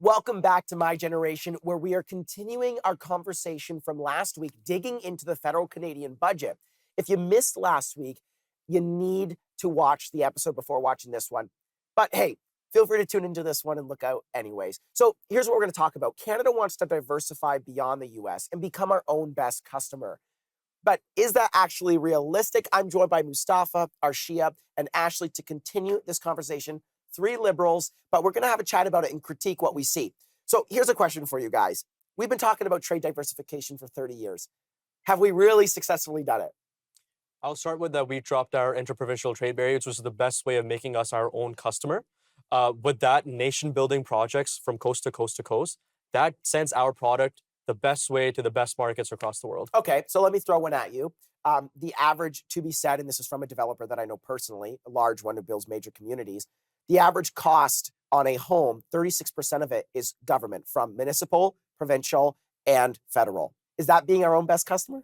Welcome back to My Generation, where we are continuing our conversation from last week, digging into the federal Canadian budget. If you missed last week, you need to watch the episode before watching this one. But hey, feel free to tune into this one and look out anyways. So here's what we're going to talk about. Canada wants to diversify beyond the US and become our own best customer. But is that actually realistic? I'm joined by Mustafa, Arshia, and Ashley to continue this conversation. Three liberals, but we're going to have a chat about it and critique what we see. So here's a question for you guys. We've been talking about trade diversification for 30 years. Have we really successfully done it? I'll start with that we dropped our interprovincial trade barriers, which is the best way of making us our own customer. With that, nation-building projects from coast to coast to coast, that sends our product the best way to the best markets across the world. Okay, so let me throw one at you. The average, to be said, and this is from a developer that I know personally, a large one who builds major communities, the average cost on a home, 36% of it is government, from municipal, provincial, and federal. Is that being our own best customer?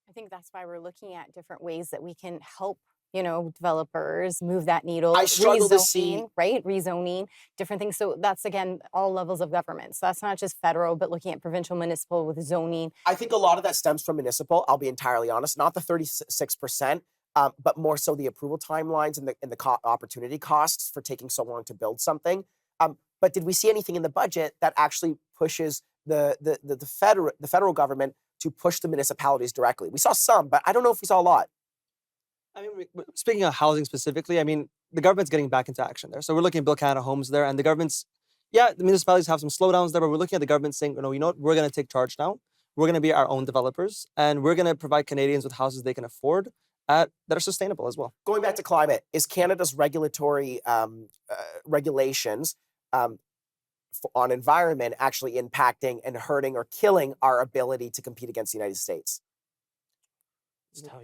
I think that's why we're looking at different ways that we can help, developers move that needle. I struggle to see, right? Rezoning, different things. So that's, again, all levels of government. So that's not just federal, but looking at provincial, municipal with zoning. I think a lot of that stems from municipal, I'll be entirely honest, not the 36%. But more so the approval timelines and the opportunity costs for taking so long to build something. But did we see anything in the budget that actually pushes the federal government to push the municipalities directly? We saw some, but I don't know if we saw a lot. I mean, speaking of housing specifically, I mean, the government's getting back into action there. So we're looking at Build Canada Homes there, and the government's, the municipalities have some slowdowns there, but we're looking at the government saying, you know what, we're going to take charge now. We're going to be our own developers, and we're going to provide Canadians with houses they can afford that are sustainable as well. Going back to climate, is Canada's regulatory regulations on environment actually impacting and hurting or killing our ability to compete against the United States?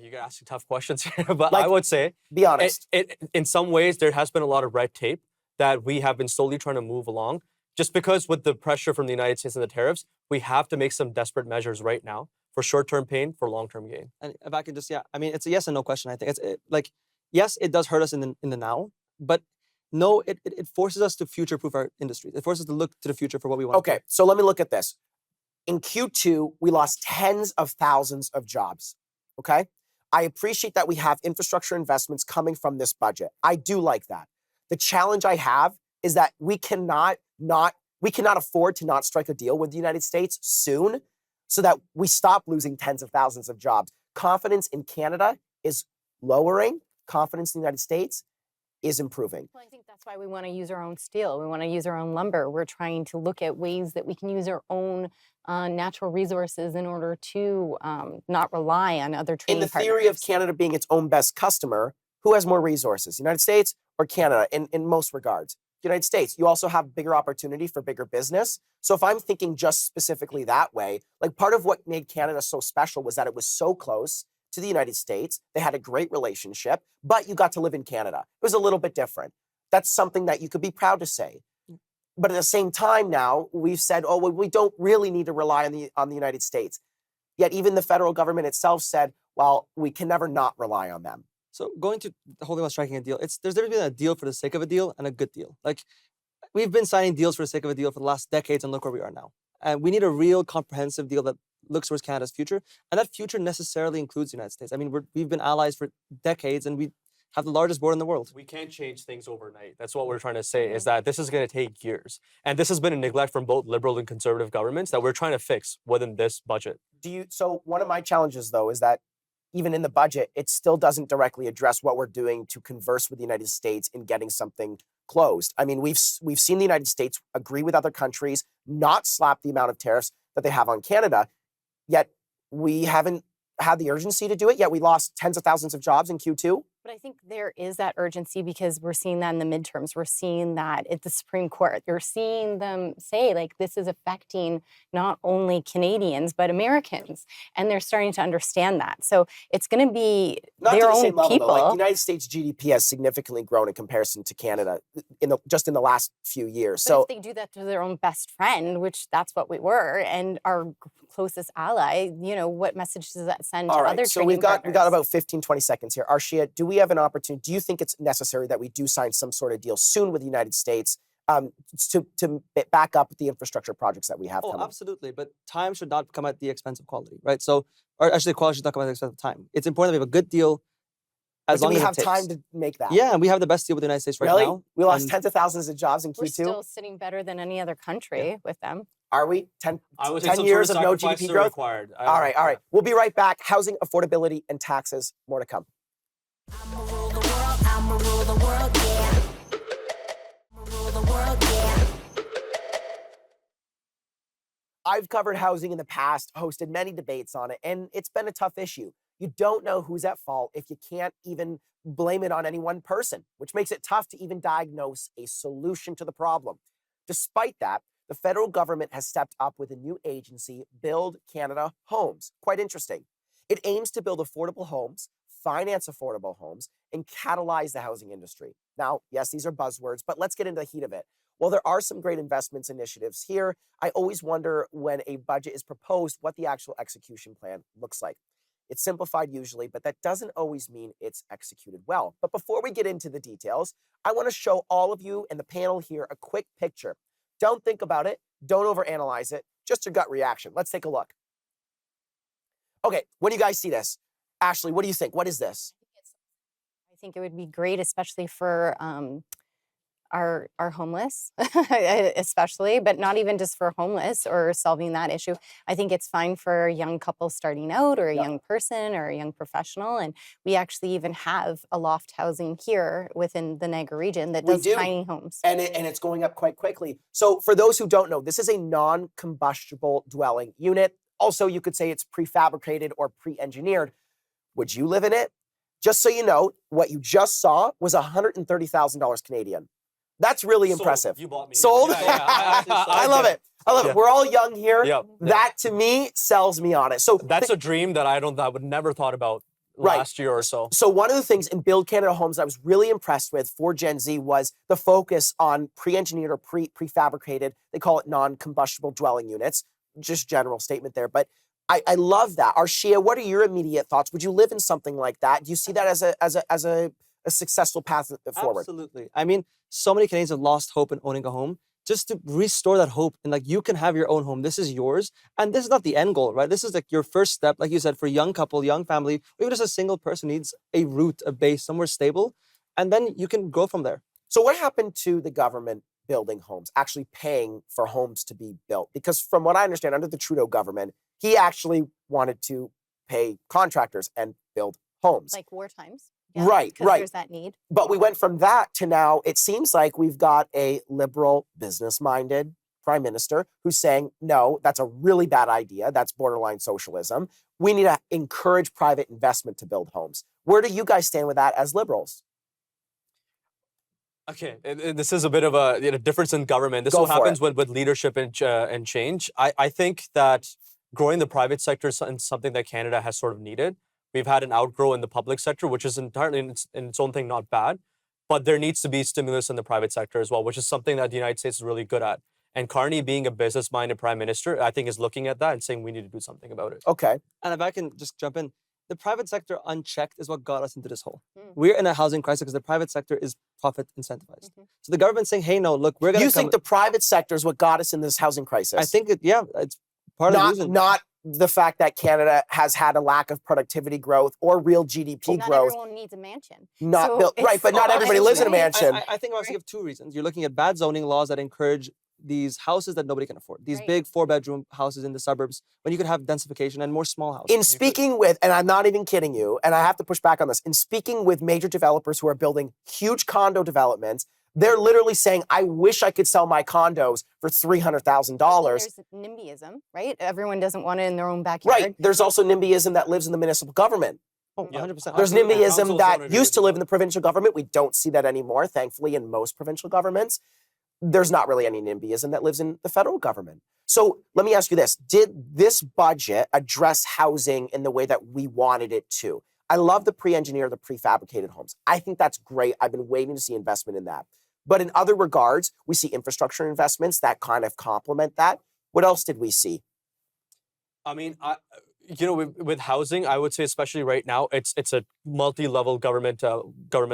You're asking tough questions here, but I would say, be honest. In some ways, there has been a lot of red tape that we have been slowly trying to move along. Just because with the pressure from the United States and the tariffs, we have to make some desperate measures right now for short-term pain, for long-term gain. And if I can just, it's a yes and no question. I think yes, it does hurt us in the now, but no, it forces us to future-proof our industry. It forces us to look to the future for what we want. Okay, so let me look at this. In Q2, we lost tens of thousands of jobs, okay? I appreciate that we have infrastructure investments coming from this budget. I do like that. The challenge I have is that we cannot afford to not strike a deal with the United States soon, so that we stop losing tens of thousands of jobs. Confidence in Canada is lowering. Confidence in the United States is improving. Well, I think that's why we want to use our own steel. We want to use our own lumber. We're trying to look at ways that we can use our own natural resources in order to not rely on other trading partners. In the theory of Canada being its own best customer, who has more resources, United States or Canada in most regards? United States. You also have bigger opportunity for bigger business. So if I'm thinking just specifically that way, like part of what made Canada so special was that it was so close to the United States. They had a great relationship, but you got to live in Canada. It was a little bit different. That's something that you could be proud to say. But at the same time now, we've said, oh, well, we don't really need to rely on the United States. Yet even the federal government itself said, well, we can never not rely on them. So going to the whole thing about striking a deal, there's never been a deal for the sake of a deal and a good deal. Like, we've been signing deals for the sake of a deal for the last decades, and look where we are now. And we need a real comprehensive deal that looks towards Canada's future, and that future necessarily includes the United States. I mean, we've been allies for decades, and we have the largest border in the world. We can't change things overnight. That's what we're trying to say, is that this is going to take years. And this has been a neglect from both liberal and conservative governments that we're trying to fix within this budget. So one of my challenges, though, is that even in the budget, it still doesn't directly address what we're doing to converse with the United States in getting something closed. I mean, we've seen the United States agree with other countries, not slap the amount of tariffs that they have on Canada, yet we haven't had the urgency to do it, yet we lost tens of thousands of jobs in Q2. But I think there is that urgency because we're seeing that in the midterms. We're seeing that at the Supreme Court. You're seeing them say, like, this is affecting not only Canadians, but Americans. And they're starting to understand that. So it's going to be not their to the own same level, people. Though. Like, the United States GDP has significantly grown in comparison to Canada just in the last few years. But if they do that to their own best friend, which that's what we were, and our closest ally, what message does that send to other trading partners? So we've got about 15, 20 seconds here. Arshia, do we have an opportunity? Do you think it's necessary that we do sign some sort of deal soon with the United States to back up the infrastructure projects that we have Oh, coming. absolutely. But time should not come at the expense of quality, right? So, or actually, quality should not come at the expense of time. It's important that we have a good deal as But do long we as have it takes. time to make that? Yeah, and we have the best deal with the United States right Really? now. We lost and tens of thousands of jobs in We're Q2. still sitting better than any other country with them. Are we? 10 I would say 10 some years sort of no sacrifices GDP are growth? required. All right, all right. We'll be right back. Housing, affordability, and taxes. More to come. I'ma rule the world, I'ma rule the world, yeah. I'ma rule the world, yeah. I've covered housing in the past, hosted many debates on it, and it's been a tough issue. You don't know who's at fault if you can't even blame it on any one person, which makes it tough to even diagnose a solution to the problem. Despite that, the federal government has stepped up with a new agency, Build Canada Homes. Quite interesting. It aims to build affordable homes, finance affordable homes, and catalyze the housing industry. Now, yes, these are buzzwords, but let's get into the heat of it. While there are some great investments initiatives here, I always wonder when a budget is proposed what the actual execution plan looks like. It's simplified usually, but that doesn't always mean it's executed well. But before we get into the details, I want to show all of you and the panel here a quick picture. Don't think about it. Don't overanalyze it. Just your gut reaction. Let's take a look. Okay, when you guys see this, Ashley, what do you think? What is this? I think it would be great, especially for our homeless, especially, but not even just for homeless or solving that issue. I think it's fine for a young couple starting out, or a young person, or a young professional. And we actually even have a loft housing here within the Niagara region that We does do. tiny homes. And it's going up quite quickly. So for those who don't know, this is a non-combustible dwelling unit. Also, you could say it's prefabricated or pre-engineered. Would you live in it? Just so you know, what you just saw was $130,000 Canadian. That's really impressive. You bought me. Sold? I I love it. I love it. Yeah. We're all young here. Yeah. That to me sells me on it. So That's a dream that I would never thought about Right. last year or so. So one of the things in Build Canada Homes I was really impressed with for Gen Z was the focus on pre-engineered or prefabricated. They call it non-combustible dwelling units. Just general statement there. But I love that. Arshia, what are your immediate thoughts? Would you live in something like that? Do you see that as a successful path forward? Absolutely. I mean, so many Canadians have lost hope in owning a home. Just to restore that hope, and like, you can have your own home. This is yours, and this is not the end goal, right? This is like your first step, like you said, for a young couple, young family, or even just a single person needs a root, a base, somewhere stable, and then you can go from there. So what happened to the government building homes, actually paying for homes to be built? Because from what I understand, under the Trudeau government, he actually wanted to pay contractors and build homes. Like war times. Right, Because right. there's that need. But we went from that to now, it seems like we've got a liberal, business-minded prime minister who's saying, no, that's a really bad idea. That's borderline socialism. We need to encourage private investment to build homes. Where do you guys stand with that as liberals? Okay, this is a bit of a difference in government. This Go is what for happens with leadership and change. I think that growing the private sector is something that Canada has sort of needed. We've had an outgrow in the public sector, which is entirely in its own thing not bad, but there needs to be stimulus in the private sector as well, which is something that the United States is really good at. And Carney, being a business-minded prime minister, I think is looking at that and saying we need to do something about it. Okay. And if I can just jump in, the private sector unchecked is what got us into this hole. We're in a housing crisis because the private sector is profit incentivized. So the government's saying, hey, no, look, we're going to You think the private sector is what got us in this housing crisis? I think, it's part of the reason. Not the fact that Canada has had a lack of productivity growth or real GDP Not growth. everyone needs a mansion. Not So built, right, it's but not all everybody lives in a actually- mansion. I think I'm of two reasons. You're looking at bad zoning laws that encourage these houses that nobody can afford. These Right. big 4-bedroom houses in the suburbs when you could have densification and more small houses. In speaking with, and I'm not even kidding you, and I have to push back on this, in speaking with major developers who are building huge condo developments, they're literally saying, I wish I could sell my condos for $300,000. There's NIMBYism, right? Everyone doesn't want it in their own backyard. Right. There's also NIMBYism that lives in the municipal government. Oh, Yeah. 100%. There's Absolutely. NIMBYism Councils that don't agree used with to you. live in the provincial government. We don't see that anymore, thankfully, in most provincial governments. There's not really any NIMBYism that lives in the federal government. So let me ask you this. Did this budget address housing in the way that we wanted it to? I love the pre-engineered, the prefabricated homes. I think that's great. I've been waiting to see investment in that. But in other regards, we see infrastructure investments that kind of complement that. What else did we see? I mean, with housing, I would say especially right now, it's a multi-level government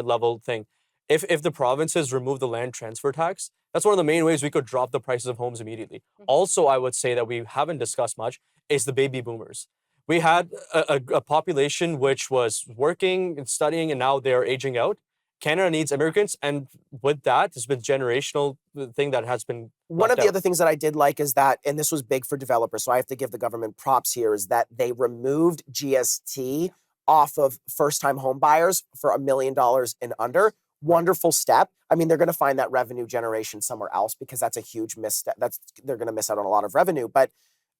level thing. if the provinces remove the land transfer tax, that's one of the main ways we could drop the prices of homes immediately. Also, I would say that we haven't discussed much is the baby boomers. We had a population which was working and studying, and now they are aging out. Canada needs immigrants, and with that, there's been generational thing that has been One left of the out. other things that I did like is that, and this was big for developers, so I have to give the government props here, is that they removed GST off of first-time home buyers for $1 million and under. Wonderful step. I mean, they're going to find that revenue generation somewhere else because that's a huge misstep. They're going to miss out on a lot of revenue. But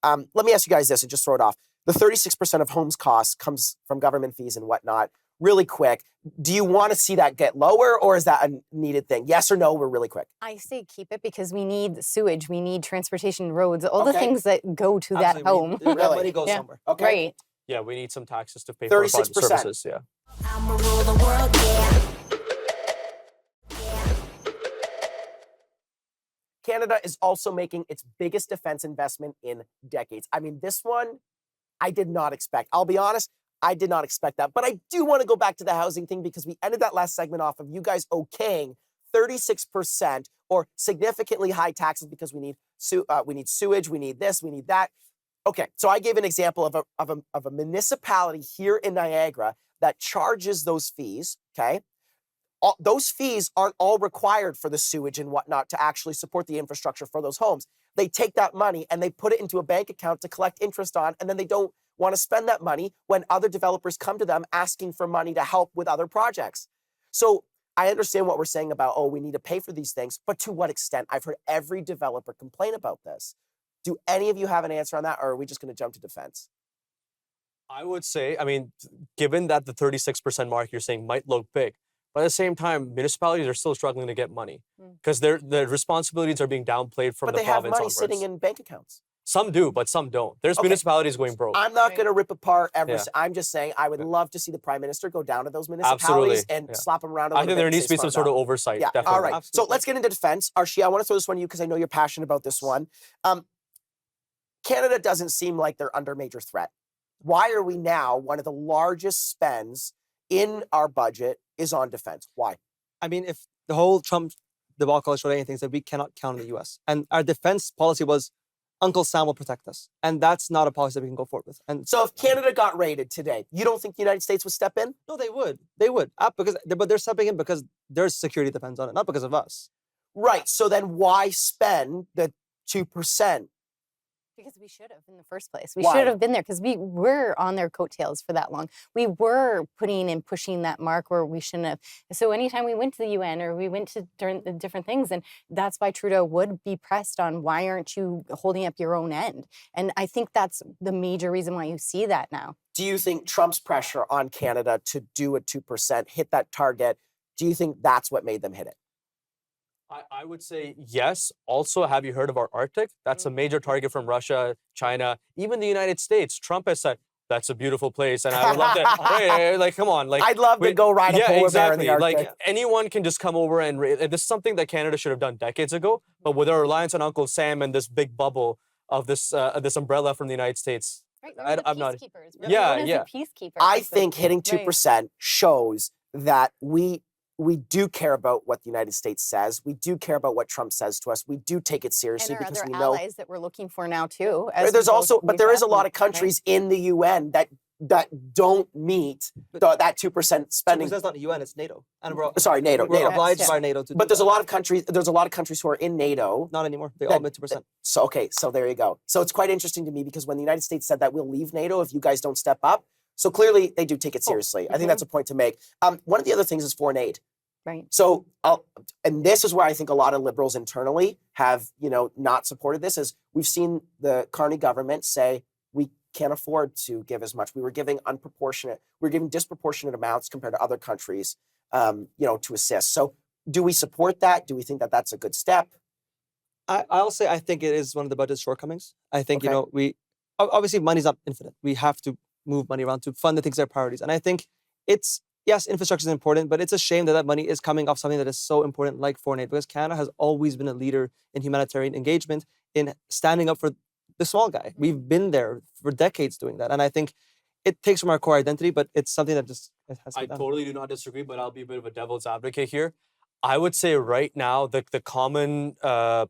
let me ask you guys this and just throw it off. The 36% of homes costs comes from government fees and whatnot. Really quick, do you want to see that get lower, or is that a needed thing? Yes or no, we're really quick. I say keep it because we need sewage, we need transportation, roads, all the Okay. things that go to that home. That Really? money goes Yeah. somewhere. Okay. Right. Yeah, we need some taxes to pay for our 36%. services. Yeah. I'ma rule the world, yeah. Canada is also making its biggest defense investment in decades. I mean, this one, I did not expect. I'll be honest, I did not expect that. But I do want to go back to the housing thing because we ended that last segment off of you guys okaying 36% or significantly high taxes because we need sewage, we need this, we need that. Okay, so I gave an example of a municipality here in Niagara that charges those fees, okay? Those fees aren't all required for the sewage and whatnot to actually support the infrastructure for those homes. They take that money and they put it into a bank account to collect interest on, and then they don't want to spend that money when other developers come to them asking for money to help with other projects. So I understand what we're saying about, oh, we need to pay for these things, but to what extent? I've heard every developer complain about this. Do any of you have an answer on that, or are we just going to jump to defense? I would say, I mean, given that the 36% mark you're saying might look big, but at the same time, municipalities are still struggling to get money because their responsibilities are being downplayed from But the they have province money onwards. sitting in bank accounts. Some do, but some don't. There's Okay. municipalities going broke. I'm not Right. going to rip apart every. Yeah. I'm just saying I would love to see the prime minister go down to those municipalities Absolutely, and yeah. slap them around a I little think bit there and needs to say, be some "Smart sort of job." oversight. Yeah. Definitely. All right. So Absolutely. let's get into defense. Arshia, I want to throw this one to you because I know you're passionate about this one. Canada doesn't seem like they're under major threat. Why are we now one of the largest spends in our budget is on defense? Why? I mean, if the whole Trump debacle showed anything, is that we cannot count on the U.S. And our defense policy was Uncle Sam will protect us. And that's not a policy that we can go forward with. And So if Canada got raided today, you don't think the United States would step in? no, they would. They would. But they're stepping in because their security depends on it, not because of us. Right. So then why spend the 2%? Because we should have in the first place. We Why? should have been there because we were on their coattails for that long. We were putting and pushing that mark where we shouldn't have. So anytime we went to the UN or we went to different things, and that's why Trudeau would be pressed on, why aren't you holding up your own end? And I think that's the major reason why you see that now. Do you think Trump's pressure on Canada to do a 2%, hit that target, do you think that's what made them hit it? I would say yes. Also, have you heard of our Arctic? That's a major target from Russia, China, even the United States. Trump has said that's a beautiful place, and I would love to. Hey, like, come on, like I'd love to we- go ride a yeah, polar exactly. bear in the Arctic. Like anyone can just come over and this is something that Canada should have done decades ago. But with our reliance on Uncle Sam and this big bubble of this umbrella from the United States, Right? I'm not- peacekeepers. Yeah, known as the yeah. peacekeeper. I So- think hitting Right. 2% shows that we do care about what the United States says. We do care about what Trump says to us. We do take it seriously And our because other we know allies that we're looking for now too. there's also, but there is a lot of countries in the UN that don't meet that 2% spending. That's not the UN, it's NATO. And we're, Sorry, NATO. we're NATO. obliged Yeah. by NATO to But do there's a that. lot of countries. There's a lot of countries who are in NATO. Not anymore. They that- all admit 2%. So okay, so there you go. So it's quite interesting to me because when the United States said that we'll leave NATO if you guys don't step up, so clearly they do take it seriously. I think that's a point to make. One of the other things is foreign aid. Right. So, and this is where I think a lot of liberals internally have, not supported this. Is we've seen the Carney government say we can't afford to give as much. We're giving disproportionate amounts compared to other countries, to assist. So, do we support that? Do we think that that's a good step? I'll say I think it is one of the budget's shortcomings. I think, Okay. we obviously money's not infinite. We have to move money around to fund the things that are priorities. And I think yes, infrastructure is important, but it's a shame that money is coming off something that is so important like foreign aid, because Canada has always been a leader in humanitarian engagement, in standing up for the small guy. We've been there for decades doing that. And I think it takes from our core identity, but it's something that just it has to I be done. totally do not disagree, but I'll be a bit of a devil's advocate here. I would say right now the common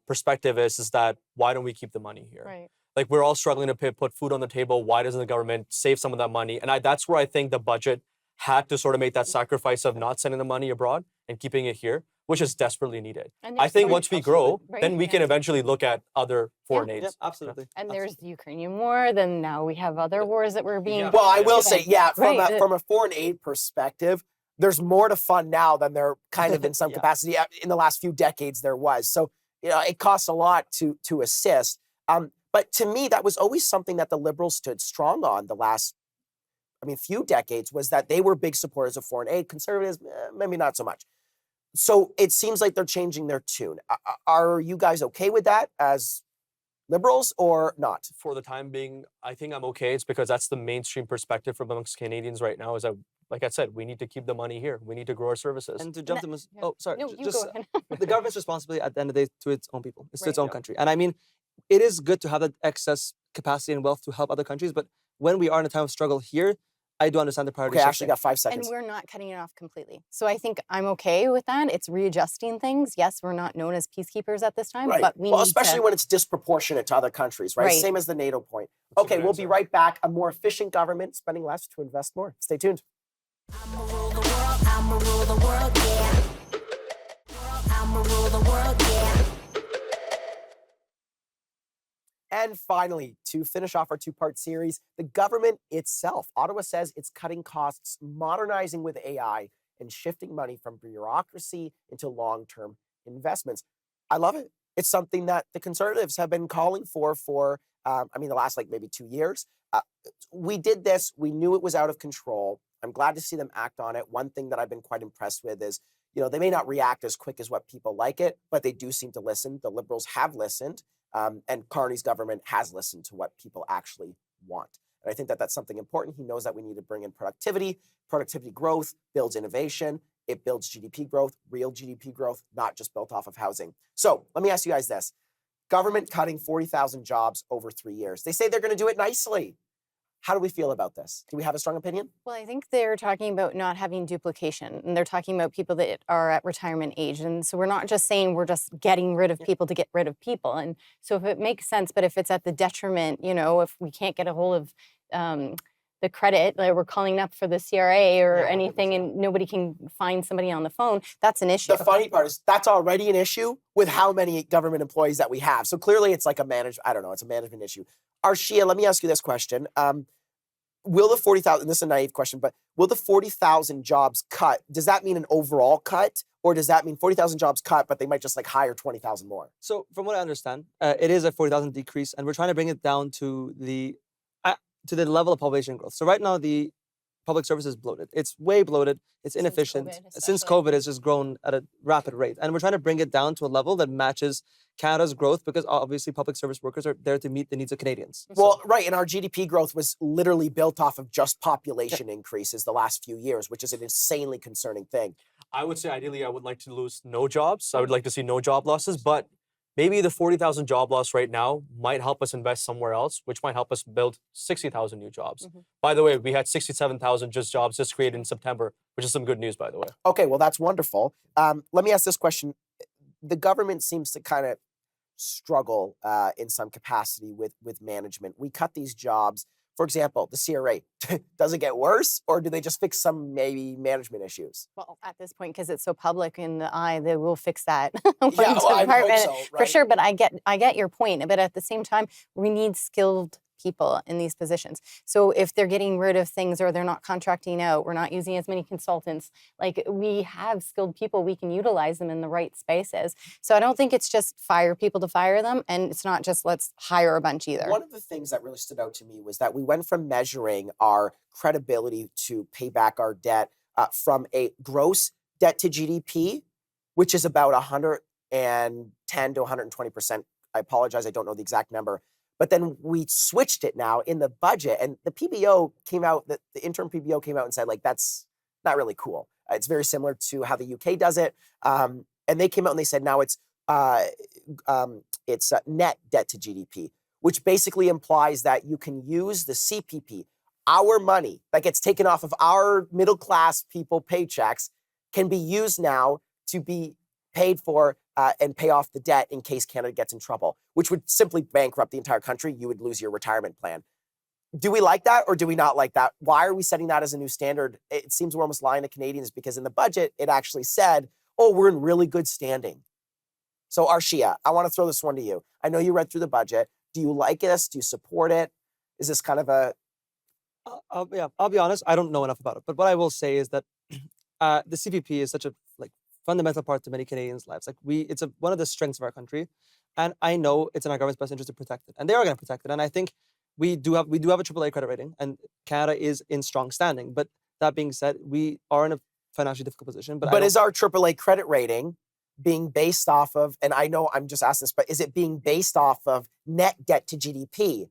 perspective is that why don't we keep the money here? Right. Like we're all struggling to put food on the table. Why doesn't the government save some of that money? And that's where I think the budget had to sort of make that sacrifice of not sending the money abroad and keeping it here, which is desperately needed. And I there's think so once we much- grow, Right, then we can yeah. eventually look at other foreign aids. Yep, absolutely. And there's the Ukrainian war. Then now we have other wars that we're being. Yeah. Well, I will doing. say, yeah, from Right, from a foreign aid perspective, there's more to fund now than there kind of in some Yeah. capacity in the last few decades there was. So, it costs a lot to assist. But to me, that was always something that the Liberals stood strong on the last, few decades, was that they were big supporters of foreign aid. Conservatives, maybe not so much. So it seems like they're changing their tune. Are you guys okay with that as Liberals or not? For the time being, I think I'm okay. It's because that's the mainstream perspective from amongst Canadians right now is that, like I said, we need to keep the money here. We need to grow our services. And to jump to yeah. oh, sorry, No, you just go ahead. the government's responsibility at the end of the day to its own people. It's to its Right. own country. And I mean, it is good to have that excess capacity and wealth to help other countries. But when we are in a time of struggle here, I do understand the priority. Okay, I actually got 5 And seconds. we're not cutting it off completely. So I think I'm okay with that. It's readjusting things. Yes, we're not known as peacekeepers at this time, Right. but we Well, need especially to. when it's disproportionate to other countries, right? Right. Same as the NATO point. That's a Okay, good we'll be answer. right back. A more efficient government spending less to invest more. Stay tuned. I'ma rule the world, I'ma rule the world, yeah. I'ma rule the world, yeah. And finally, to finish off our two-part series, the government itself. Ottawa says it's cutting costs, modernizing with AI, and shifting money from bureaucracy into long-term investments. I love it. It's something that the Conservatives have been calling for the last maybe 2 years. We did this. We knew it was out of control. I'm glad to see them act on it. One thing that I've been quite impressed with is, they may not react as quick as what people like it, but they do seem to listen. The Liberals have listened. And Carney's government has listened to what people actually want. And I think that that's something important. He knows that we need to bring in productivity. Productivity growth builds innovation. It builds GDP growth, real GDP growth, not just built off of housing. So let me ask you guys this. Government cutting 40,000 jobs over 3 years. They say they're going to do it nicely. How do we feel about this? Do we have a strong opinion? Well, I think they're talking about not having duplication, and they're talking about people that are at retirement age. And so we're not just saying we're just getting rid of people to get rid of people. And so if it makes sense, but if it's at the detriment, if we can't get a hold of the credit, like we're calling up for the CRA or Yeah, anything, 100%. and nobody can find somebody on the phone, that's an issue. The funny part is that's already an issue with how many government employees that we have. So clearly it's like it's a management issue. Arshia, let me ask you this question. Will the 40,000, this is a naive question, but will the 40,000 jobs cut, does that mean an overall cut? Or does that mean 40,000 jobs cut, but they might just hire 20,000 more? So from what I understand, it is a 40,000 decrease, and we're trying to bring it down to the level of population growth. So right now, the public service is bloated. It's way bloated. It's Since inefficient. COVID, Since especially. COVID, it's just grown at a rapid rate. And we're trying to bring it down to a level that matches Canada's growth, because obviously public service workers are there to meet the needs of Canadians. Well, right, and our GDP growth was literally built off of just population increases the last few years, which is an insanely concerning thing. I would say ideally I would like to lose no jobs. I would like to see no job losses, but maybe the 40,000 job loss right now might help us invest somewhere else, which might help us build 60,000 new jobs. Mhm. By the way, we had 67,000 jobs just created in September, which is some good news, by the way. Okay, well, that's wonderful. Let me ask this question. The government seems to kind of struggle in some capacity with management. We cut these jobs. For example, the CRA, does it get worse, or do they just fix some maybe management issues? Well, at this point, because it's so public in the eye, they will fix that one Yeah, well, I would hope department so, for right? sure. But I get your point. But at the same time, we need skilled people in these positions. So if they're getting rid of things or they're not contracting out, we're not using as many consultants, we have skilled people, we can utilize them in the right spaces. So I don't think it's just fire people to fire them, and it's not just let's hire a bunch either. One of the things that really stood out to me was that we went from measuring our credibility to pay back our debt from a gross debt to GDP, which is about 110 to 120%. I apologize, I don't know the exact number. But then we switched it now in the budget, and the PBO came out, the interim PBO came out and said, that's not really cool. It's very similar to how the UK does it. And they came out and they said now it's net debt to GDP, which basically implies that you can use the CPP, our money that gets taken off of our middle class people paychecks, can be used now to be paid for and pay off the debt in case Canada gets in trouble, which would simply bankrupt the entire country. You would lose your retirement plan. Do we like that or do we not like that? Why are we setting that as a new standard? It seems we're almost lying to Canadians because in the budget, it actually said, oh, we're in really good standing. So Arshia, I want to throw this one to you. I know you read through the budget. Do you like this? Do you support it? Is this kind of a... I'll be honest. I don't know enough about it. But what I will say is that the CPP is such a fundamental part to many Canadians' lives. It's one of the strengths of our country, and I know it's in our government's best interest to protect it, and they are going to protect it. And I think we do have a AAA credit rating, and Canada is in strong standing. But that being said, we are in a financially difficult position. But is our AAA credit rating being based off of, and I know I'm just asking this, but is it being based off of net debt to GDP?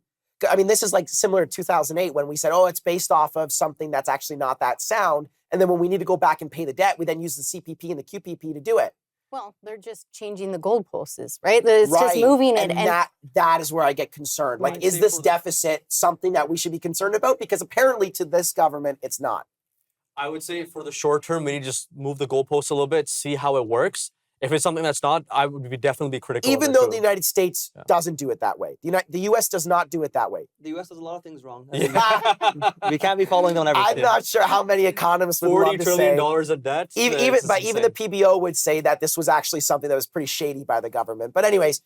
I mean, this is like similar to 2008 when we said, oh, it's based off of something that's actually not that sound. And then when we need to go back and pay the debt, we then use the CPP and the QPP to do it. Well, they're just changing the goalposts, right? It's just moving it. And that is where I get concerned. Like, is this deficit something that we should be concerned about? Because apparently to this government, it's not. I would say for the short term, we need to just move the goalposts a little bit, see how it works. If it's something that's not, I would definitely be critical. Even though the United States doesn't do it that way. The U.S. does not do it that way. The U.S. does a lot of things wrong. We can't be following on everything. I'm not sure how many economists would love to say. $40 trillion of debt. Even the PBO would say that this was actually something that was pretty shady by the government. But anyways,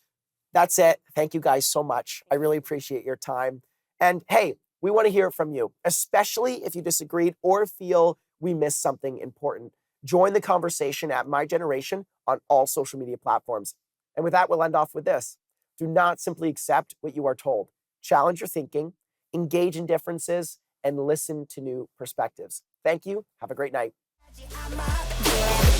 that's it. Thank you guys so much. I really appreciate your time. And hey, we want to hear from you, especially if you disagreed or feel we missed something important. Join the conversation at My Generation on all social media platforms. And with that, we'll end off with this. Do not simply accept what you are told. Challenge your thinking, engage in differences, and listen to new perspectives. Thank you. Have a great night. I'm up, yeah.